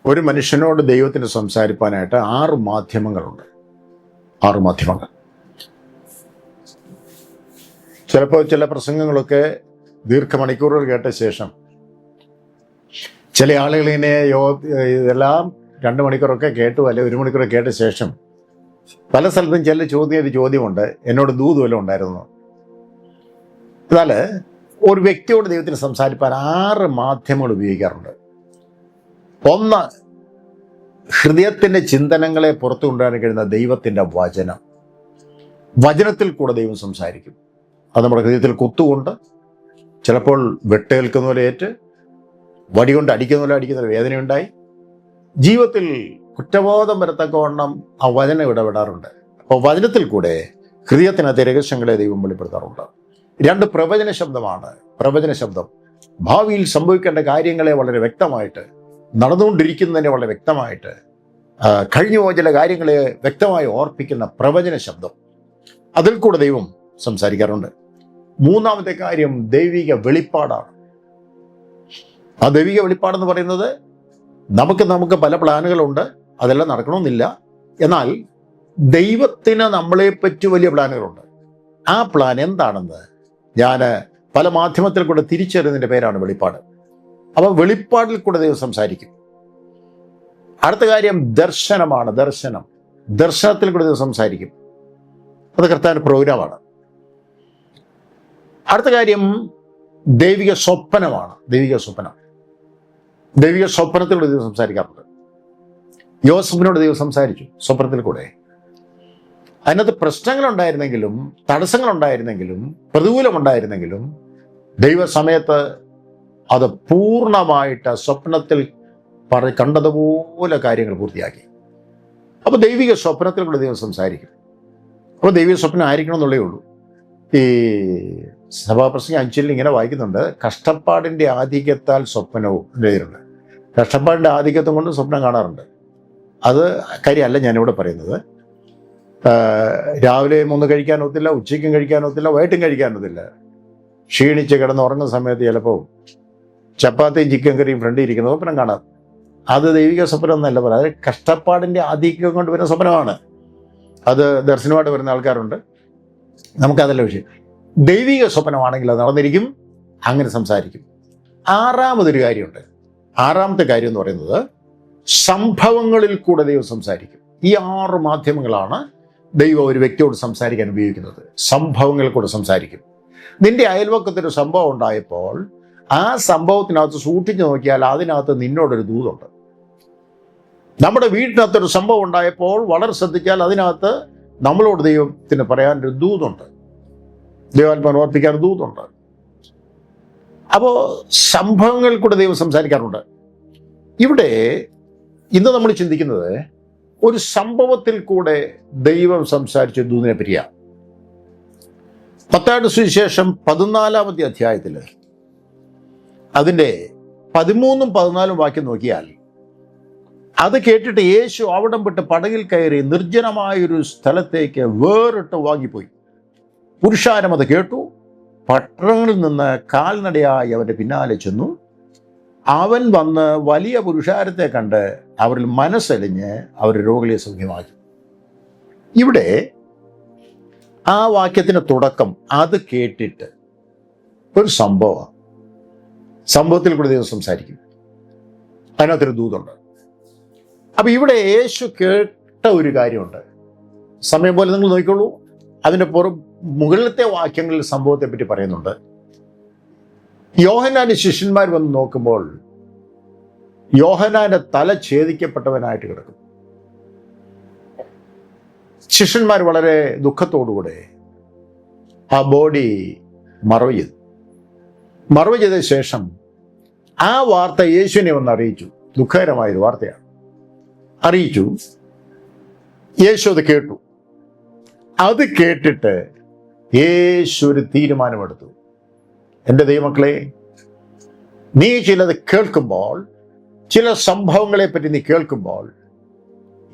ഒരു മനുഷ്യനോട് ദൈവത്തിന് സംസാരിപ്പാനായിട്ട് 6 മാധ്യമങ്ങളുണ്ട്. 6 മാധ്യമങ്ങൾ. ചിലപ്പോൾ ചില പ്രസംഗങ്ങളൊക്കെ ദീർഘമണിക്കൂറുകൾ കേട്ട ശേഷം ചില ആളുകൾ ഇങ്ങനെ ഇതെല്ലാം 2 മണിക്കൂറൊക്കെ കേട്ടു, അല്ലെ 1 മണിക്കൂറൊക്കെ കേട്ട ശേഷം പല സ്ഥലത്തും ചില ചോദ്യമുണ്ട്, എന്നോട് ദൂത് വല്ലതും ഉണ്ടായിരുന്നു. എന്നാൽ ഒരു വ്യക്തിയോട് ദൈവത്തിന് സംസാരിപ്പാൻ 6 മാധ്യമങ്ങൾ ഉപയോഗിക്കാറുണ്ട്. ഒന്ന്, ഹൃദയത്തിൻ്റെ ചിന്തനങ്ങളെ പുറത്തു കൊണ്ടുവരാൻ കഴിയുന്ന ദൈവത്തിൻ്റെ വചനം. വചനത്തിൽ കൂടെ ദൈവം സംസാരിക്കും. അത് നമ്മുടെ ഹൃദയത്തിൽ കുത്തുകൊണ്ട്, ചിലപ്പോൾ വെട്ടേൽക്കുന്ന പോലെ ഏറ്റ്, വടി കൊണ്ട് അടിക്കുന്ന വേദനയുണ്ടായി, ജീവിതത്തിൽ കുറ്റബോധം വരത്തക്കവണ്ണം ആ വചനം ഇടപെടാറുണ്ട്. അപ്പോൾ വചനത്തിൽ കൂടെ ഹൃദയത്തിനകത്തെ രഹസ്യങ്ങളെ ദൈവം വെളിപ്പെടുത്താറുണ്ട്. 2, പ്രവചന ശബ്ദമാണ്. പ്രവചന ശബ്ദം ഭാവിയിൽ സംഭവിക്കേണ്ട കാര്യങ്ങളെ വളരെ വ്യക്തമായിട്ട്, നടന്നുകൊണ്ടിരിക്കുന്നതിനെ വളരെ വ്യക്തമായിട്ട്, കഴിഞ്ഞു പോയ ചില കാര്യങ്ങളെ വ്യക്തമായി ഓർപ്പിക്കുന്ന പ്രവചന ശബ്ദം. അതിൽ കൂടെ ദൈവം സംസാരിക്കാറുണ്ട്. 3-ാമത്തെ കാര്യം ദൈവിക വെളിപ്പാടാണ്. ആ ദൈവിക വെളിപ്പാടെന്ന് പറയുന്നത് നമുക്ക് പല പ്ലാനുകളുണ്ട്, അതെല്ലാം നടക്കണമെന്നില്ല. എന്നാൽ ദൈവത്തിന് നമ്മളെപ്പറ്റി വലിയ പ്ലാനുകളുണ്ട്. ആ പ്ലാൻ എന്താണെന്ന് ഞാൻ പല മാധ്യമത്തിൽ കൂടെ തിരിച്ചറിയുന്നതിൻ്റെ പേരാണ് വെളിപ്പാട്. അപ്പോൾ വെളിപ്പാടിൽ കൂടെ ദൈവം സംസാരിക്കും. അടുത്ത കാര്യം ദർശനമാണ്. ദർശനത്തിൽ കൂടെ ദൈവം സംസാരിക്കും. അത് കർത്താവിൻ്റെ പ്രോഗ്രാമാണ്. അടുത്ത കാര്യം ദൈവിക സ്വപ്നമാണ്. ദൈവിക സ്വപ്നത്തിലൂടെ ദൈവം സംസാരിക്കാറുണ്ട്. യോസഫിനോട് ദൈവം സംസാരിച്ചു സ്വപ്നത്തിൽ കൂടെ. അതിനകത്ത് പ്രശ്നങ്ങളുണ്ടായിരുന്നെങ്കിലും, തടസ്സങ്ങളുണ്ടായിരുന്നെങ്കിലും, പ്രതികൂലമുണ്ടായിരുന്നെങ്കിലും ദൈവസമയത്ത് അത് പൂർണ്ണമായിട്ട് സ്വപ്നത്തിൽ കണ്ടതുപോലെ കാര്യങ്ങൾ പൂർത്തിയാക്കി. അപ്പോൾ ദൈവിക സ്വപ്നത്തിൽ കൂടെ ദൈവം സംസാരിക്കും. അപ്പോൾ ദൈവിക സ്വപ്നം ആയിരിക്കണം എന്നുള്ളേ ഉള്ളൂ. ഈ സഭാപ്രസംഗം 5 ഇങ്ങനെ വായിക്കുന്നുണ്ട്, കഷ്ടപ്പാടിൻ്റെ ആധിക്യത്താൽ സ്വപ്നവും എഴുതിയിട്ടുണ്ട്. കഷ്ടപ്പാടിൻ്റെ ആധിക്യത്വം കൊണ്ട് സ്വപ്നം കാണാറുണ്ട്. അത് കാര്യമല്ല ഞാനിവിടെ പറയുന്നത്. രാവിലെ 3 കഴിക്കാനൊത്തില്ല, ഉച്ചയ്ക്കും കഴിക്കാനൊത്തില്ല, വൈകിട്ടും കഴിക്കാനൊത്തില്ല. ക്ഷീണിച്ച് കിടന്ന് ഉറങ്ങുന്ന സമയത്ത് ചിലപ്പോൾ ചപ്പാത്തിയും ചിക്കൻ കറിയും ഫ്രണ്ടിൽ ഇരിക്കുന്ന സ്വപ്നം കാണാം. അത് ദൈവിക സ്വപ്നം എന്നല്ല പറയുക, അത് കഷ്ടപ്പാടിൻ്റെ ആധിക്യം കൊണ്ട് വരുന്ന സ്വപ്നമാണ്. അത് ദർശനമായിട്ട് വരുന്ന ആൾക്കാരുണ്ട്. നമുക്കതല്ല വിഷയം. ദൈവിക സ്വപ്നമാണെങ്കിൽ അത് നടന്നിരിക്കും, അങ്ങനെ സംസാരിക്കും. 6-മതൊരു കാര്യമുണ്ട്. 6-മത്തെ കാര്യം എന്ന് പറയുന്നത് സംഭവങ്ങളിൽ കൂടെ ദൈവം സംസാരിക്കും. ഈ 6 മാധ്യമങ്ങളാണ് ദൈവം ഒരു വ്യക്തിയോട് സംസാരിക്കാൻ ഉപയോഗിക്കുന്നത്. സംഭവങ്ങളിൽ കൂടെ സംസാരിക്കും. നിന്റെ അയൽവക്കത്തൊരു സംഭവം ഉണ്ടായപ്പോൾ ആ സംഭവത്തിനകത്ത് സൂക്ഷിച്ചു നോക്കിയാൽ അതിനകത്ത് നിന്നോടൊരു ദൂതുണ്ട്. നമ്മുടെ വീട്ടിനകത്തൊരു സംഭവം ഉണ്ടായപ്പോൾ വളരെ ശ്രദ്ധിച്ചാൽ അതിനകത്ത് നമ്മളോട് ദൈവത്തിന് പറയാനൊരു ദൂതുണ്ട്, ദൈവാത്മാവിനെ ഓർപ്പിക്കാൻ ദൂതുണ്ട്. അപ്പോൾ സംഭവങ്ങളിൽ കൂടെ ദൈവം സംസാരിക്കാറുണ്ട്. ഇവിടെ ഇന്ന് നമ്മൾ ചിന്തിക്കുന്നത് ഒരു സംഭവത്തിൽ കൂടെ ദൈവം സംസാരിച്ച ദൂതിനെ പറ്റിയാണ്. മത്തായിയുടെ സുവിശേഷം 14-ാമത്തെ അധ്യായത്തിൽ അതിൻ്റെ 13ഉം 14ഉം വാക്യം നോക്കിയാൽ അത് കേട്ടിട്ട് യേശു അവിടം വിട്ട് പടകിൽ കയറി നിർജ്ജനമായൊരു സ്ഥലത്തേക്ക് വേറിട്ട് വാങ്ങിപ്പോയി. പുരുഷാരം അത് കേട്ടു. പട്ടണങ്ങളിൽ നിന്ന് കാൽനടയായി അവൻ്റെ പിന്നാലെ ചെന്നു. അവൻ വന്ന് വലിയ പുരുഷാരത്തെ കണ്ട് അവരിൽ മനസ്സലിഞ്ഞ് അവർ രോഗികളെ സൗഖ്യമാക്കി. ഇവിടെ ആ വാക്യത്തിൻ്റെ തുടക്കം അത് കേട്ടിട്ട് ഒരു സംഭവത്തിൽ കൂടെ ദൈവം സംസാരിക്കും. അതിനകത്തൊരു ദൂതുണ്ട്. അപ്പം ഇവിടെ യേശു കേട്ട ഒരു കാര്യമുണ്ട്. സമയം പോലെ നിങ്ങൾ നോക്കിക്കോളൂ. അതിൻ്റെ മുകളിലത്തെ വാക്യങ്ങളിൽ സംഭവത്തെ പറ്റി പറയുന്നുണ്ട്. യോഹന്നാന്റെ ശിഷ്യന്മാർ വന്ന് നോക്കുമ്പോൾ യോഹന്നാന്റെ തല ഛേദിക്കപ്പെട്ടവനായിട്ട് കിടക്കും. ശിഷ്യന്മാർ വളരെ ദുഃഖത്തോടുകൂടെ ആ ബോഡി മറവ് ചെയ്ത ശേഷം ആ വാർത്ത യേശുവിനെ ഒന്ന് അറിയിച്ചു. ദുഃഖകരമായൊരു വാർത്തയാണ്. അറിയിച്ചു. യേശു അത് കേട്ടു. അത് കേട്ടിട്ട് യേശു ഒരു തീരുമാനമെടുത്തു. എൻ്റെ ദൈവമക്കളെ, നീ ചിലത് കേൾക്കുമ്പോൾ, ചില സംഭവങ്ങളെ പറ്റി നീ കേൾക്കുമ്പോൾ,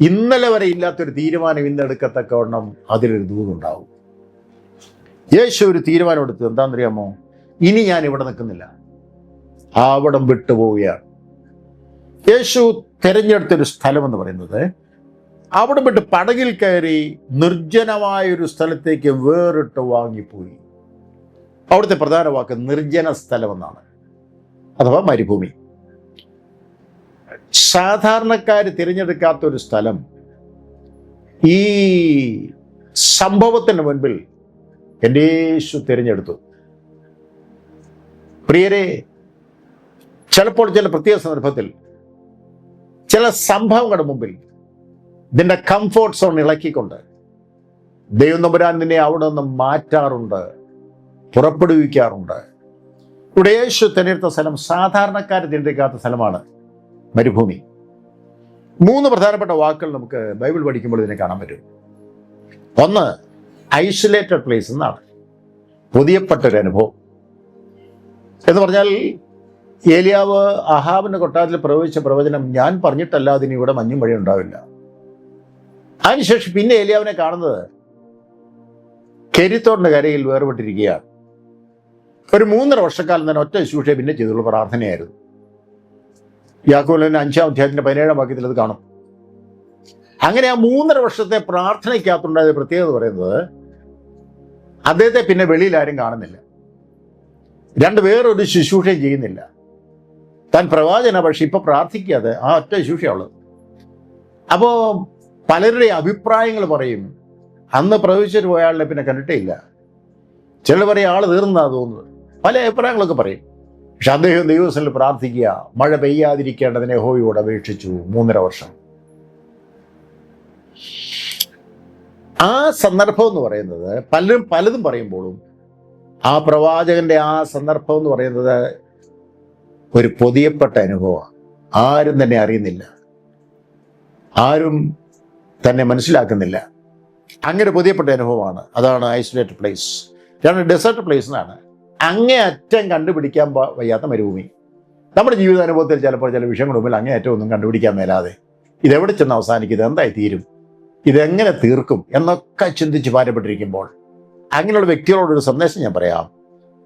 ഇന്നലെ വരെ ഇല്ലാത്തൊരു തീരുമാനം ഇന്നെടുക്കത്തക്കവണ്ണം അതിലൊരു ദൂതുണ്ടാവും. യേശു ഒരു തീരുമാനമെടുത്തു. എന്താണെന്നറിയാമോ? ഇനി ഞാൻ ഇവിടെ നിൽക്കുന്നില്ല, അവിടം വിട്ടുപോവുകയാണ്. യേശു തിരഞ്ഞെടുത്തൊരു സ്ഥലമെന്ന് പറയുന്നത് അവിടെ വിട്ട് പടകിൽ കയറി നിർജ്ജനമായൊരു സ്ഥലത്തേക്ക് വേറിട്ട് വാങ്ങിപ്പോയി. അവിടുത്തെ പ്രധാന വാക്ക് നിർജ്ജന സ്ഥലമെന്നാണ്, അഥവാ മരുഭൂമി. സാധാരണക്കാർ തിരഞ്ഞെടുക്കാത്തൊരു സ്ഥലം ഈ സംഭവത്തിന് മുൻപിൽ എൻ്റെ യേശു തിരഞ്ഞെടുത്തു. പ്രിയരെ, ചിലപ്പോൾ ചില പ്രത്യേക സന്ദർഭത്തിൽ ചില സംഭവങ്ങളുടെ മുമ്പിൽ ഇതിൻ്റെ കംഫോർട്ട് സോൺ ഇളക്കിക്കൊണ്ട് ദൈവം തമ്പുരാൻ നിന്നെ അവിടെ നിന്ന് മാറ്റാറുണ്ട്, പുറപ്പെടുവിക്കാറുണ്ട്. ഇവിടെ യേശു തിരഞ്ഞെടുത്ത സ്ഥലം സാധാരണക്കാർ തിരഞ്ഞെടുക്കാത്ത സ്ഥലമാണ്, മരുഭൂമി. 3 പ്രധാനപ്പെട്ട വാക്കുകൾ നമുക്ക് ബൈബിൾ പഠിക്കുമ്പോൾ ഇതിനെ കാണാൻ പറ്റും. ഒന്ന്, ഐസൊലേറ്റഡ് പ്ലേസ് എന്നാണ്, പുതിയപ്പെട്ടൊരു അനുഭവം. എന്ന് പറഞ്ഞാൽ ഏലിയാവ് അഹാബിന്റെ കൊട്ടാരത്തിൽ പ്രവചിച്ച പ്രവചനം ഞാൻ പറഞ്ഞിട്ടല്ലാതെ ഇനി ഇവിടെ മഞ്ഞും മഴ ഉണ്ടാവില്ല. അതിനുശേഷം പിന്നെ ഏലിയാവിനെ കാണുന്നത് കെരിത്തോറിന്റെ കരയിൽ വേർപെട്ടിരിക്കുകയാണ്. ഒരു 3.5 വർഷക്കാലം തന്നെ ഒറ്റ ശുശ്രൂഷയെ പിന്നെ ചെയ്തുള്ള പ്രാർത്ഥനയായിരുന്നു. യാക്കോബിന്റെ 5-ാം അധ്യായത്തിന്റെ 17-ാം വാക്യത്തിൽ അത് കാണും. അങ്ങനെ ആ 3.5 വർഷത്തെ പ്രാർത്ഥനയ്ക്കകത്തുണ്ടായ പ്രത്യേകത പറയുന്നത് അദ്ദേഹത്തെ പിന്നെ വെളിയിൽ ആരും കാണുന്നില്ല, വേറൊരു ശുശ്രൂഷയും ചെയ്യുന്നില്ല. താൻ പ്രവാചന, പക്ഷെ ഇപ്പൊ പ്രാർത്ഥിക്കാതെ ആ ഒറ്റ ശുശ്രൂഷയുള്ളത്. അപ്പോ പലരുടെ അഭിപ്രായങ്ങൾ പറയും, അന്ന് പ്രവചിച്ചിട്ട് പോയ ആളിനെ പിന്നെ കണ്ടിട്ടേ ഇല്ല. ചിലർ പറയും ആള് തീർന്നാ തോന്നുന്നത്, പല അഭിപ്രായങ്ങളൊക്കെ പറയും. പക്ഷെ അദ്ദേഹം ദൈവത്തിൽ പ്രാർത്ഥിക്കുക, മഴ പെയ്യാതിരിക്കേണ്ടതിനെ യഹോവയോട് അപേക്ഷിച്ചു 3.5 വർഷം. ആ സന്ദർഭം എന്ന് പറയുന്നത് പലതും പറയുമ്പോഴും ആ പ്രവാചകന്റെ ആ സന്ദർഭം എന്ന് പറയുന്നത് ഒരു പൊതിയപ്പെട്ട അനുഭവമാണ്. ആരും തന്നെ അറിയുന്നില്ല, ആരും തന്നെ മനസ്സിലാക്കുന്നില്ല. അങ്ങനെ പൊതിയപ്പെട്ട അനുഭവമാണ്. അതാണ് ഐസൊലേറ്റഡ് പ്ലേസ്. ഡെസേർട്ട് പ്ലേസ് എന്നാണ്, അങ്ങേയറ്റം കണ്ടുപിടിക്കാൻ വയ്യാത്ത മരുഭൂമി. നമ്മുടെ ജീവിതാനുഭവത്തിൽ ചിലപ്പോൾ ചില വിഷയങ്ങളുടെ മുമ്പിൽ അങ്ങേയറ്റം ഒന്നും കണ്ടുപിടിക്കാൻ മേലാതെ ഇതെവിടെ ചെന്ന് അവസാനിക്കും, ഇതെന്തായി തീരും, ഇതെങ്ങനെ തീർക്കും എന്നൊക്കെ ചിന്തിച്ച് ഭാരപ്പെട്ടിരിക്കുമ്പോൾ അങ്ങനെയുള്ള വ്യക്തികളോടൊരു സന്ദേശം ഞാൻ പറയാം.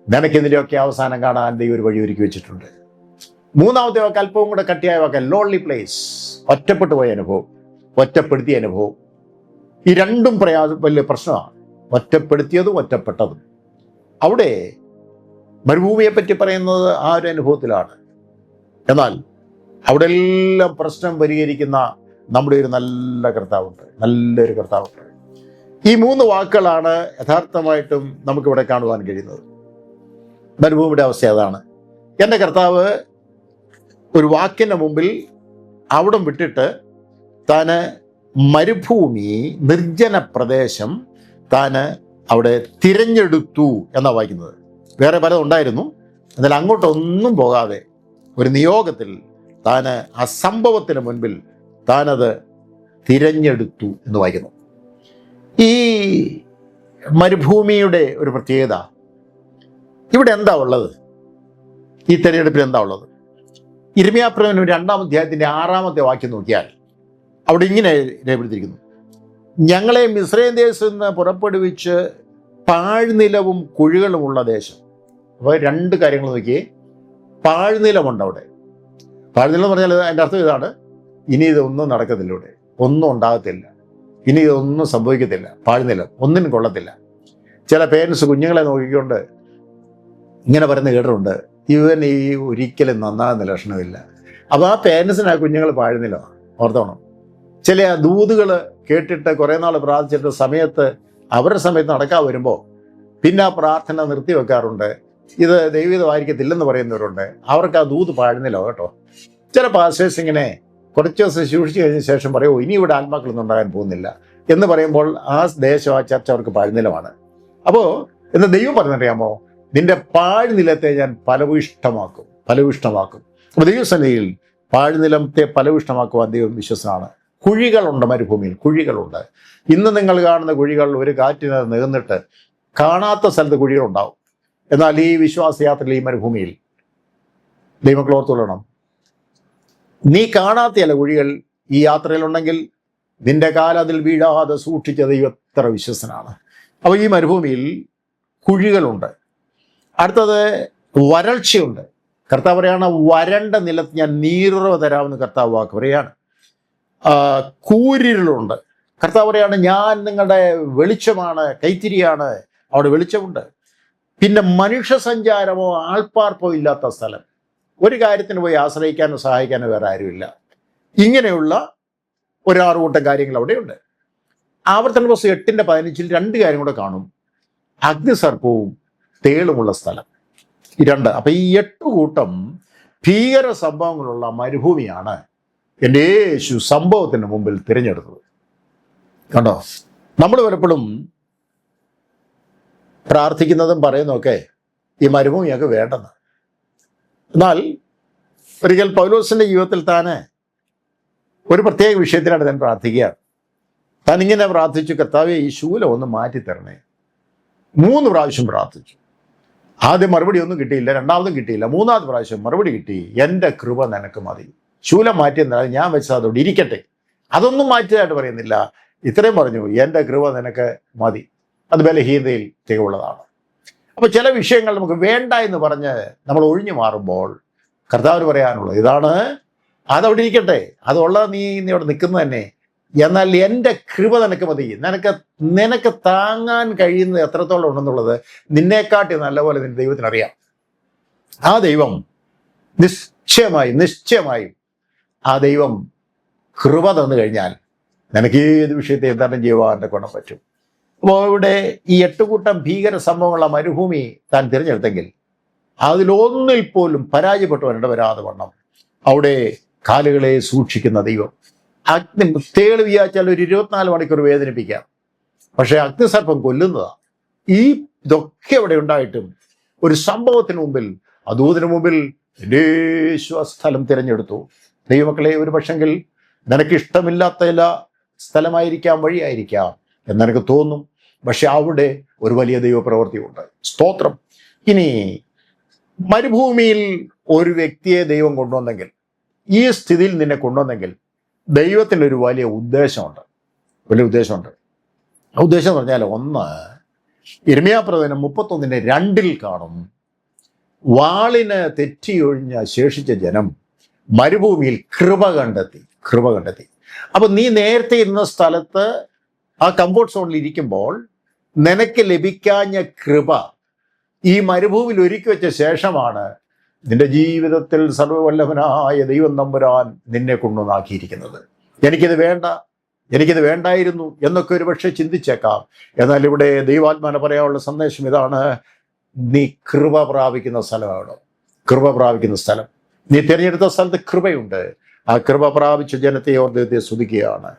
നിനക്കിതിൻ്റെയൊക്കെ അവസാനം കാണാൻ ദൈവം ഒരു വഴി ഒരുക്കി വെച്ചിട്ടുണ്ട്. 3-ാമത്തെ വാക്ക് അല്പവും കൂടെ കട്ടിയായ വാക്ക് ലോൺലി പ്ലേസ്, ഒറ്റപ്പെട്ടു പോയ അനുഭവം, ഒറ്റപ്പെടുത്തിയ അനുഭവം. ഈ രണ്ടും വലിയ പ്രശ്നമാണ്, ഒറ്റപ്പെടുത്തിയതും ഒറ്റപ്പെട്ടതും. അവിടെ മരുഭൂമിയെ പറ്റി പറയുന്നത് ആ ഒരു അനുഭവത്തിലാണ്. എന്നാൽ അവിടെ എല്ലാം പ്രശ്നം പരിഹരിക്കുന്ന നമ്മുടെ ഒരു നല്ലൊരു കർത്താവുണ്ട്. ഈ 3 വാക്കുകളാണ് യഥാർത്ഥമായിട്ടും നമുക്കിവിടെ കാണുവാൻ കഴിയുന്നത്. മരുഭൂമിയുടെ അവസ്ഥ അതാണ്. എൻ്റെ കർത്താവ് ഒരു വാക്കിൻ്റെ മുമ്പിൽ അവിടം വിട്ടിട്ട് താന് മരുഭൂമി, നിർജ്ജന പ്രദേശം താന് അവിടെ തിരഞ്ഞെടുത്തു എന്നാണ് വായിക്കുന്നത്. വേറെ പലതും ഉണ്ടായിരുന്നു, എന്നാൽ അങ്ങോട്ടൊന്നും പോകാതെ ഒരു നിയോഗത്തിൽ താന് ആ സംഭവത്തിന് മുൻപിൽ താനത് തിരഞ്ഞെടുത്തു എന്ന് വായിക്കുന്നു. ഈ മരുഭൂമിയുടെ ഒരു പ്രത്യേകത, ഇവിടെ എന്താ ഉള്ളത്? ഈ തെരഞ്ഞെടുപ്പിൽ എന്താ ഉള്ളത്? യിരെമ്യാപ്രവചനം 2-ാം അധ്യായത്തിൻ്റെ 6-ാമത്തെ വാക്യം നോക്കിയാൽ അവിടെ ഇങ്ങനെ രേഖപ്പെടുത്തിയിരിക്കുന്നു: ഞങ്ങളെ മിസ്രയീം ദേശത്ത് നിന്ന് പുറപ്പെടുവിച്ച് പാഴ്നിലവും കുഴികളുമുള്ള ദേശം. അപ്പോൾ 2 കാര്യങ്ങൾ നോക്കിയേ. പാഴ്നിലമുണ്ട് അവിടെ. പാഴ്നിലം എന്ന് പറഞ്ഞാൽ അതിൻ്റെ അർത്ഥം ഇതാണ്, ഇനി ഇതൊന്നും നടക്കത്തില്ല, ഇവിടെ ഒന്നും ഉണ്ടാകത്തില്ല, ഇനി ഇതൊന്നും സംഭവിക്കത്തില്ല. പാഴ്നിലം, ഒന്നിനും കൊള്ളത്തില്ല. ചില പേരൻസ് കുഞ്ഞുങ്ങളെ നോക്കിക്കൊണ്ട് ഇങ്ങനെ പറയുന്നത് കേട്ടിട്ടുണ്ട്, ഇവൻ ഈ ഒരിക്കലും നന്നാകുന്ന ലക്ഷണമില്ല. അപ്പോൾ ആ പേരൻസിന് ആ കുഞ്ഞുങ്ങൾ പാഴുന്നില്ലമാണ്, ഓർത്തോണം. ചില ദൂതുകൾ കേട്ടിട്ട് കുറേ നാൾ പ്രാർത്ഥിച്ചിട്ട് സമയത്ത് അവരുടെ സമയത്ത് നടക്കാൻ വരുമ്പോൾ പിന്നെ ആ പ്രാർത്ഥന നിർത്തിവെക്കാറുണ്ട്. ഇത് ദൈവീതമായിരിക്കത്തില്ലെന്ന് പറയുന്നവരുണ്ട്. അവർക്ക് ആ ദൂത് പാഴുന്നില്ല കേട്ടോ. ചില പാസ്റ്റേഴ്സ് ഇങ്ങനെ കുറച്ച് ദിവസം ശുശ്രൂഷിച്ച് കഴിഞ്ഞ ശേഷം പറയുമോ ഇനി ഇവിടെ ആത്മാക്കളൊന്നും ഉണ്ടാകാൻ പോകുന്നില്ല എന്ന് പറയുമ്പോൾ ആ ദേശം, ആ ചർച്ച അവർക്ക് പാഴ്നിലമാണ്. അപ്പോൾ എന്ന് ദൈവം പറഞ്ഞറിയാമോ, നിന്റെ പാഴ്നിലത്തെ ഞാൻ ഫലഭൂയിഷ്ടമാക്കും. അപ്പോൾ ദൈവസന്നിധിയിൽ പാഴ്നിലത്തെ ഫലഭൂയിഷ്ടമാക്കുവാൻ ദൈവം വിശ്വസനാണ്. കുഴികളുണ്ട്, മരുഭൂമിയിൽ കുഴികളുണ്ട്. ഇന്ന് നിങ്ങൾ കാണുന്ന കുഴികൾ ഒരു കാറ്റിന് നികന്നിട്ട് കാണാത്ത സ്ഥലത്ത് കുഴികളുണ്ടാവും. എന്നാൽ ഈ വിശ്വാസയാത്രയിൽ ഈ മരുഭൂമിയിൽ ദൈവമക്കൾ ഓർത്തുകൊള്ളണം, നീ കാണാത്ത ചില കുഴികൾ ഈ യാത്രയിലുണ്ടെങ്കിൽ നിന്റെ കാലം അതിൽ വീഴാതെ സൂക്ഷിച്ച ദൈവം എത്ര വിശ്വസനാണ്. അപ്പോൾ ഈ മരുഭൂമിയിൽ കുഴികളുണ്ട്. അടുത്തത് വരൾച്ചയുണ്ട്, കർത്താവ് പറയാണ്, വരണ്ട നിലത്ത് ഞാൻ നീരുറവ് തരാമെന്ന് കർത്താവ് വാക്ക് പറയാണ്. കൂരിരുളുണ്ട്, കർത്താവ് പറയാണ് ഞാൻ നിങ്ങളുടെ വെളിച്ചമാണ്, കൈത്തിരിയാണ്, അവിടെ വെളിച്ചമുണ്ട്. പിന്നെ മനുഷ്യ സഞ്ചാരമോ ആൾപ്പാർപ്പോ ഇല്ലാത്ത സ്ഥലം, ഒരു കാര്യത്തിന് പോയി ആശ്രയിക്കാനോ സഹായിക്കാനോ വേറെ ആരുമില്ല. ഇങ്ങനെയുള്ള ഒരു 6 കൂട്ടം കാര്യങ്ങൾ അവിടെയുണ്ട്. ആവർത്തന പുസ്തകം 8:15 2 കാര്യം കൂടെ കാണും. അഗ്നിസർപ്പവും തേളുമുള്ള സ്ഥലം, ഈ 2. അപ്പൊ ഈ 8 കൂട്ടം ഭീകര സംഭവങ്ങളുള്ള മരുഭൂമിയാണ് എൻ്റെ യേശു സംഭവത്തിന് മുമ്പിൽ തിരഞ്ഞെടുത്തത്. കണ്ടോ, നമ്മൾ പലപ്പോഴും പ്രാർത്ഥിക്കുന്നതും പറയുന്നതൊക്കെ ഈ മരുഭൂമിയൊക്കെ വേണ്ടെന്ന്. എന്നാൽ ഒരിക്കൽ പൗലോസിന്റെ ജീവിതത്തിൽ താന് ഒരു പ്രത്യേക വിഷയത്തിനാണ് താൻ പ്രാർത്ഥിക്കുകയാണ്. താൻ ഇങ്ങനെ പ്രാർത്ഥിച്ചു, കർത്താവേ ഈ ശൂലം ഒന്ന് മാറ്റി തരണേ. 3 പ്രാവശ്യം പ്രാർത്ഥിച്ചു. ആദ്യം മറുപടി ഒന്നും കിട്ടിയില്ല, രണ്ടാമതും കിട്ടിയില്ല, 3ാമത് പ്രാവശ്യം മറുപടി കിട്ടി, എൻ്റെ കൃപ നിനക്ക് മതി. ശൂലം മാറ്റിയെന്നാൽ ഞാൻ വെച്ചത് അതോടെ ഇരിക്കട്ടെ. അതൊന്നും മാറ്റിയതായിട്ട് പറയുന്നില്ല, ഇത്രയും പറഞ്ഞു, എൻ്റെ കൃപ നിനക്ക് മതി. അത് ബലഹീനതയിൽ തികവുള്ളതാണ്. അപ്പോൾ ചില വിഷയങ്ങൾ നമുക്ക് വേണ്ട എന്ന് പറഞ്ഞ് നമ്മൾ ഒഴിഞ്ഞു മാറുമ്പോൾ കർത്താവിന് പറയാനുള്ളത് ഇതാണ്, അതവിടെ ഇരിക്കട്ടെ, അതുള്ളത് നീ അവിടെ നിൽക്കുന്നത് തന്നെ. എന്നാൽ എൻ്റെ കൃപ നിനക്ക് മതി. നിനക്ക് താങ്ങാൻ കഴിയുന്നത് എത്രത്തോളം ഉണ്ടെന്നുള്ളത് നിന്നെക്കാട്ടി നല്ലപോലെ നിന്റെ ദൈവത്തിനറിയാം. ആ ദൈവം നിശ്ചയമായും ആ ദൈവം കൃപ തന്നു കഴിഞ്ഞാൽ നിനക്ക് ഏത് വിഷയത്തെ എന്തായാലും ചെയ്യുവാൻ്റെ ഗുണം പറ്റും. അപ്പോൾ ഇവിടെ ഈ 8 കൂട്ടം ഭീകര സംഭവങ്ങളുള്ള മരുഭൂമി താൻ തിരഞ്ഞെടുത്തെങ്കിൽ അതിലൊന്നിൽ പോലും പരാജയപ്പെട്ടവരുടെ വരാതെ വണ്ണം അവിടെ കാലുകളെ സൂക്ഷിക്കുന്ന ദൈവം. തേള് വിചാരിച്ചാൽ ഒരു 24 മണിക്കൂർ വേദനിപ്പിക്കാം, പക്ഷെ അഗ്നിസർപ്പം കൊല്ലുന്നതാണ്. ഇതൊക്കെ അവിടെ ഉണ്ടായിട്ടും ഒരു സംഭവത്തിന് മുമ്പിൽ, ദൂതന് മുമ്പിൽ സ്ഥലം തിരഞ്ഞെടുത്തു. ദൈവമക്കളെ, ഒരു പക്ഷെങ്കിൽ നിനക്കിഷ്ടമില്ലാത്ത എല്ലാ സ്ഥലമായിരിക്കാം, വഴിയായിരിക്കാം എന്നെനിക്ക് തോന്നും. പക്ഷെ അവിടെ ഒരു വലിയ ദൈവപ്രവൃത്തിയുണ്ട്. സ്തോത്രം. ഇനി മരുഭൂമിയിൽ ഒരു വ്യക്തിയെ ദൈവം കൊണ്ടുവന്നെങ്കിൽ, ഈ സ്ഥിതിയിൽ നിന്നെ കൊണ്ടുവന്നെങ്കിൽ ദൈവത്തിൻ്റെ ഒരു വലിയ ഉദ്ദേശമുണ്ട്. ആ ഉദ്ദേശം എന്ന് പറഞ്ഞാൽ, 1 യിരെമ്യാപ്രവചനം 31:2 കാണും, വാളിന് തെറ്റിയൊഴിഞ്ഞ ശേഷിച്ച ജനം മരുഭൂമിയിൽ കൃപ കണ്ടെത്തി. അപ്പൊ നീ നേരത്തെ ഇരുന്ന സ്ഥലത്ത് ആ കംഫോർട്ട് സോണിൽ ഇരിക്കുമ്പോൾ നിനക്ക് ലഭിക്കാഞ്ഞ കൃപ ഈ മരുഭൂമിയിൽ ഒരുക്കി വെച്ച ശേഷമാണ് നിന്റെ ജീവിതത്തിൽ സർവ്വവല്ലഭനായ ദൈവം തമ്പുരാൻ നിന്നെ കൊണ്ടുവന്നാക്കിയിരിക്കുന്നത്. എനിക്കിത് വേണ്ടായിരുന്നു എന്നൊക്കെ ഒരു പക്ഷേ ചിന്തിച്ചേക്കാം. എന്നാൽ ഇവിടെ ദൈവാത്മാനെ പറയാനുള്ള സന്ദേശം ഇതാണ്, നീ കൃപ പ്രാപിക്കുന്ന സ്ഥലമാണ്. നീ തിരഞ്ഞെടുത്ത സ്ഥലത്ത് കൃപയുണ്ട്. ആ കൃപ പ്രാപിച്ച ജനത്തെ ഓർത്ത് സ്തുതിക്കുകയാണ്.